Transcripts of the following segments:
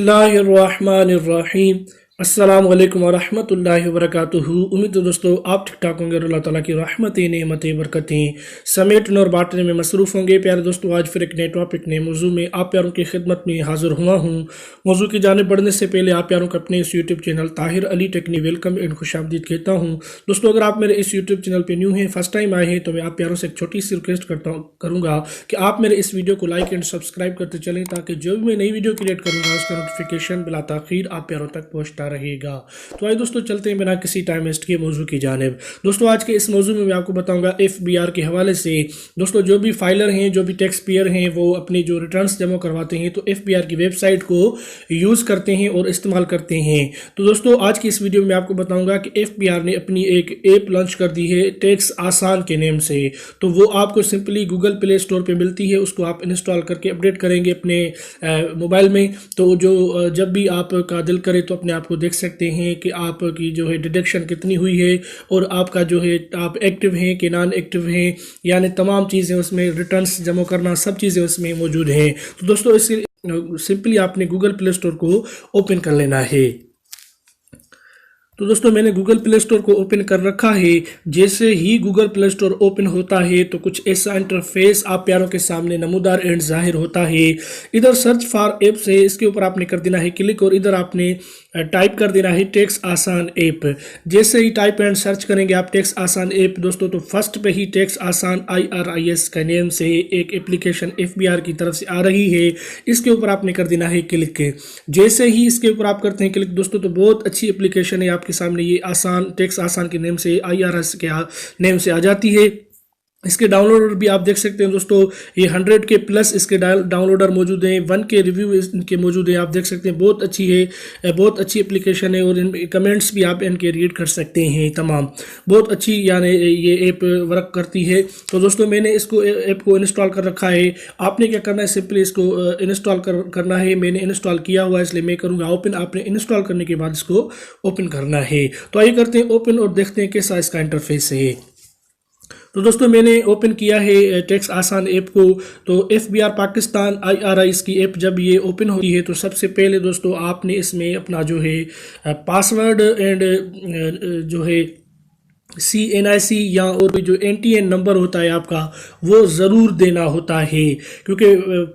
बिस्मिल्लाहिर्रहमानिर्रहीम। अस्सलाम वालेकुम वरहमतुल्लाहि वबरकातुहू। उम्मीद है दोस्तों आप ठीक ठाक होंगे और अल्लाह ताला की रहमतें नेमतें बरकतें समेटने और बांटने में मसरूफ़ होंगे। प्यारे दोस्तों, आज फिर एक नए टॉपिक नए मौजू में आप प्यारों की खिदमत में हाजिर हुआ हूँ। मौजू की जानिब बढ़ने से पहले आप प्यारों को अपने इस यूट्यूब चैनल ताहिर अली टेक्नी वेलकम एंड खुशामदीद कहता हूँ। दोस्तों, अगर आप मेरे इस यूट्यूब चैनल पर न्यू हैं, फर्स्ट टाइम आए हैं, तो मैं आप प्यारों से एक छोटी सी रिक्वेस्ट करूँगा कि आप मेरे इस वीडियो को लाइक एंड सब्सक्राइब करते चलें, ताकि जो भी मैं नई वीडियो क्रिएट करूँगा उसका नोटिफिकेशन बिला ताखीर आप प्यारों तक पहुँचता रहेगा। तो आइए दोस्तों, चलते हैं बिना किसी टाइम वेस्ट के मौजू की जानिब। दोस्तों, आज के इस मौजू में मैं आपको बताऊंगा FBR के हवाले से। दोस्तों, जो भी फाइलर हैं, जो भी टैक्स पेयर हैं, वो अपने जो रिटर्न्स जमा करवाते हैं तो FBR की वेबसाइट को यूज़ करते हैं और इस्तेमाल करते हैं। तो दोस्तों, आज की इस वीडियो में आपको बताऊंगा कि FBR ने अपनी एक ऐप लॉन्च कर दी है टैक्स आसान के नेम से। तो वो आपको सिंपली गूगल प्ले स्टोर पर मिलती है, उसको आप इंस्टॉल करके अपडेट करेंगे अपने मोबाइल में। तो जो जब भी आपका दिल करे तो अपने आप को देख सकते हैं कि आपकी जो है डिडक्शन कितनी हुई है और आपका जो है आप एक्टिव हैं कि नॉन एक्टिव हैं, यानी तमाम चीज़ें उसमें रिटर्न्स जमा करना सब चीज़ें उसमें मौजूद हैं। तो दोस्तों, इसके सिंपली आपने गूगल प्ले स्टोर को ओपन कर लेना है। तो दोस्तों, मैंने गूगल प्ले स्टोर को ओपन कर रखा है। जैसे ही गूगल प्ले स्टोर ओपन होता है तो कुछ ऐसा इंटरफेस आप प्यारों के सामने नमूदार एंड जाहिर होता है। इधर सर्च फॉर ऐप्स है, इसके ऊपर आपने कर देना है क्लिक और इधर आपने टाइप कर देना है टैक्स आसान ऐप। जैसे ही टाइप एंड सर्च करेंगे आप टैक्स आसान ऐप दोस्तों, तो फर्स्ट पे ही टैक्स आसान IRIS का नेम से एक एप्लीकेशन FBR की तरफ से आ रही है। इसके ऊपर आपने कर देना है क्लिक। जैसे ही इसके ऊपर आप करते हैं क्लिक दोस्तों, तो बहुत अच्छी एप्लीकेशन है आपके सामने। ये आसान टैक्स आसान के नेम से IRS के नेम से आ जाती है। इसके डाउनलोडर भी आप देख सकते हैं दोस्तों, ये 100 के प्लस इसके डाउनलोडर मौजूद हैं, 1 के रिव्यू इनके मौजूद हैं। आप देख सकते हैं बहुत अच्छी है, बहुत अच्छी एप्लीकेशन है और इन कमेंट्स भी आप इनके रीड कर सकते हैं। तमाम बहुत अच्छी यानी ये ऐप वर्क करती है। तो दोस्तों, मैंने इसको ऐप को इंस्टॉल कर रखा है। आपने क्या करना है, सिंपली इसको इंस्टॉल करना है। मैंने इंस्टॉल किया हुआ है, इसलिए मैं करूँगा ओपन। आपने इंस्टॉल करने के बाद इसको ओपन करना है। तो आइए करते हैं ओपन और देखते हैं कैसा इसका इंटरफेस है। तो दोस्तों, मैंने ओपन किया है टैक्स आसान ऐप को। तो FBR पाकिस्तान IRIS की ऐप जब ये ओपन होती है तो सबसे पहले दोस्तों आपने इसमें अपना जो है पासवर्ड एंड जो है CNIC या और जो NTN नंबर होता है आपका, वो ज़रूर देना होता है, क्योंकि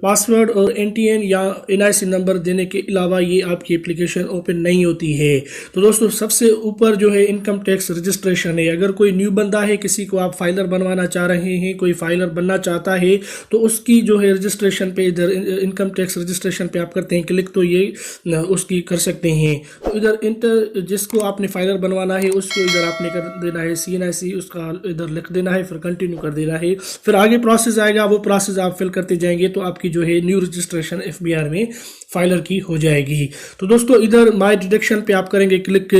पासवर्ड और NTN या NIC नंबर देने के अलावा ये आपकी एप्लीकेशन ओपन नहीं होती है। तो दोस्तों, सबसे ऊपर जो है इनकम टैक्स रजिस्ट्रेशन है। अगर कोई न्यू बंदा है, किसी को आप फाइलर बनवाना चाह रहे हैं, कोई फाइलर बनना चाहता है, तो उसकी जो है रजिस्ट्रेशन पे इधर इनकम टैक्स रजिस्ट्रेशन पे आप करते हैं क्लिक, तो ये उसकी कर सकते हैं। तो इधर इंटर जिसको आपने फाइलर बनवाना है उसको इधर आपने कर देना है CNIC, उसका इधर लिख देना है, फिर कंटिन्यू कर देना है। फिर आगे प्रोसेस आएगा, वो प्रोसेस आप फिल करते जाएंगे तो आपकी जो है न्यू रजिस्ट्रेशन FBR में फाइलर की हो जाएगी। तो दोस्तों, इधर माय डिडक्शन पे आप करेंगे क्लिक,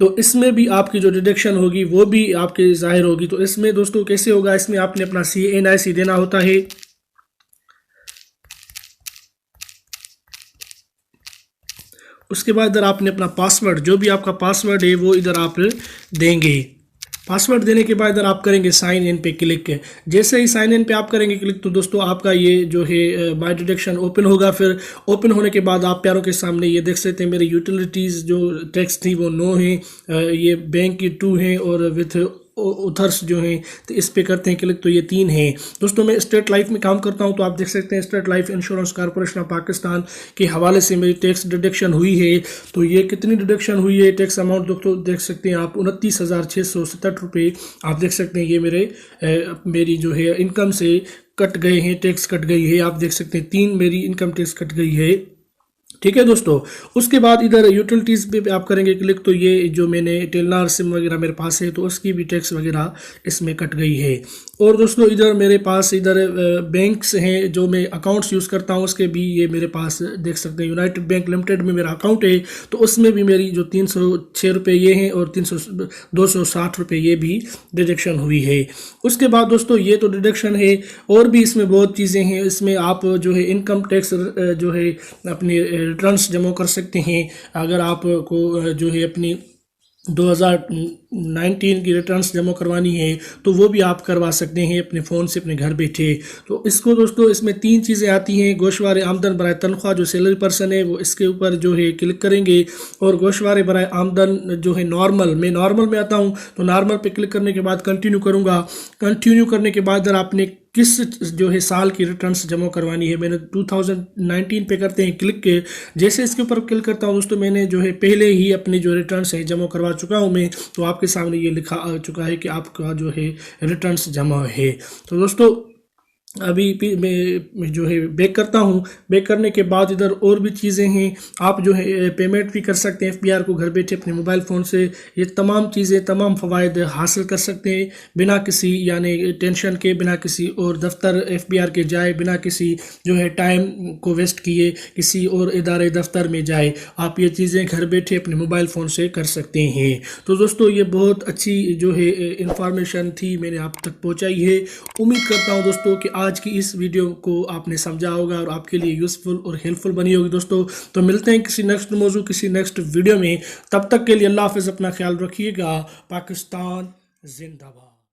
तो इसमें भी आपकी जो डिडक्शन होगी वो भी आपके जाहिर होगी। तो इसमें दोस्तों कैसे होगा, इसमें आपने अपना CNIC देना होता है। उसके बाद इधर आपने अपना पासवर्ड, जो भी आपका पासवर्ड है वो इधर आप देंगे। पासवर्ड देने के बाद इधर आप करेंगे साइन इन पे क्लिक। जैसे ही साइन इन पे आप करेंगे क्लिक तो दोस्तों आपका ये जो है माय डिडक्शन ओपन होगा। फिर ओपन होने के बाद आप प्यारों के सामने ये देख सकते हैं मेरी यूटिलिटीज़ जो टैक्स थी वो 9 हैं, ये बैंक की 2 हैं और विथ उथर्स जो हैं तो इस पे करते हैं क्लिक, तो ये 3 हैं। दोस्तों, मैं स्टेट लाइफ में काम करता हूं, तो आप देख सकते हैं state life insurance corporation of Pakistan के हवाले से मेरी टैक्स डिडक्शन हुई है। तो ये कितनी डिडक्शन हुई है, टैक्स अमाउंट दोस्तों देख सकते हैं आप 29,667 रुपये। आप देख सकते हैं ये मेरी जो है इनकम से कट गए हैं, टैक्स कट गई है। आप देख सकते हैं 3 मेरी इनकम टैक्स कट गई है। ठीक है दोस्तों, उसके बाद इधर यूटिलिटीज़ पे आप करेंगे क्लिक, तो ये जो मैंने टेलनार सिम वगैरह मेरे पास है तो उसकी भी टैक्स वगैरह इसमें कट गई है। और दोस्तों, इधर मेरे पास इधर बैंक्स हैं जो मैं अकाउंट्स यूज़ करता हूँ, उसके भी ये मेरे पास देख सकते हैं। यूनाइटेड बैंक लिमिटेड में मेरा अकाउंट है, तो उसमें भी मेरी जो 306 रुपये ये हैं और 260 रुपये ये भी डिडक्शन हुई है। उसके बाद दोस्तों, ये तो डिडक्शन है, और भी इसमें बहुत चीज़ें हैं। इसमें आप जो है इनकम टैक्स जो है अपने रिटर्न्स जमा कर सकते हैं। अगर आपको जो है अपनी 2019 की रिटर्न्स जमा करवानी है तो वो भी आप करवा सकते हैं अपने फ़ोन से अपने घर बैठे। तो इसको दोस्तों इसमें 3 चीज़ें आती हैं। गोशवारे आमदन बराए तनख्वाह, जो सैलरी पर्सन है वो इसके ऊपर जो है क्लिक करेंगे, और गोशवारे बराए आमदन जो है नॉर्मल, मैं नॉर्मल में आता हूँ तो नॉर्मल पे क्लिक करने के बाद कंटिन्यू करूँगा। कंटिन्यू करने के बाद अगर आपने किस जो है साल की रिटर्न्स जमा करवानी है, मैंने 2019 पे करते हैं क्लिक के। जैसे इसके ऊपर क्लिक करता हूँ दोस्तों, मैंने जो है पहले ही अपनी जो रिटर्न्स है जमा करवा चुका हूँ मैं, तो आपके सामने ये लिखा आ चुका है कि आपका जो है रिटर्न्स जमा है। तो दोस्तों अभी मैं जो है बैक करता हूँ। बैक करने के बाद इधर और भी चीज़ें हैं, आप जो है पेमेंट भी कर सकते हैं FBR को घर बैठे अपने मोबाइल फ़ोन से। ये तमाम चीज़ें, तमाम फ़वाइद हासिल कर सकते हैं बिना किसी यानी टेंशन के, बिना किसी और दफ्तर FBR के जाए, बिना किसी जो है टाइम को वेस्ट किए किसी और इदारे दफ्तर में जाए, आप ये चीज़ें घर बैठे अपने मोबाइल फ़ोन से कर सकते हैं। तो दोस्तों ये बहुत अच्छी जो है इंफॉर्मेशन थी, मैंने आप तक पहुँचाई है। उम्मीद करता हूँ दोस्तों कि आज की इस वीडियो को आपने समझा होगा और आपके लिए यूज़फुल और हेल्पफुल बनी होगी दोस्तों। तो मिलते हैं किसी नेक्स्ट मौजू, किसी नेक्स्ट वीडियो में। तब तक के लिए अल्लाह हाफ़िज़, अपना ख्याल रखिएगा। पाकिस्तान जिंदाबाद।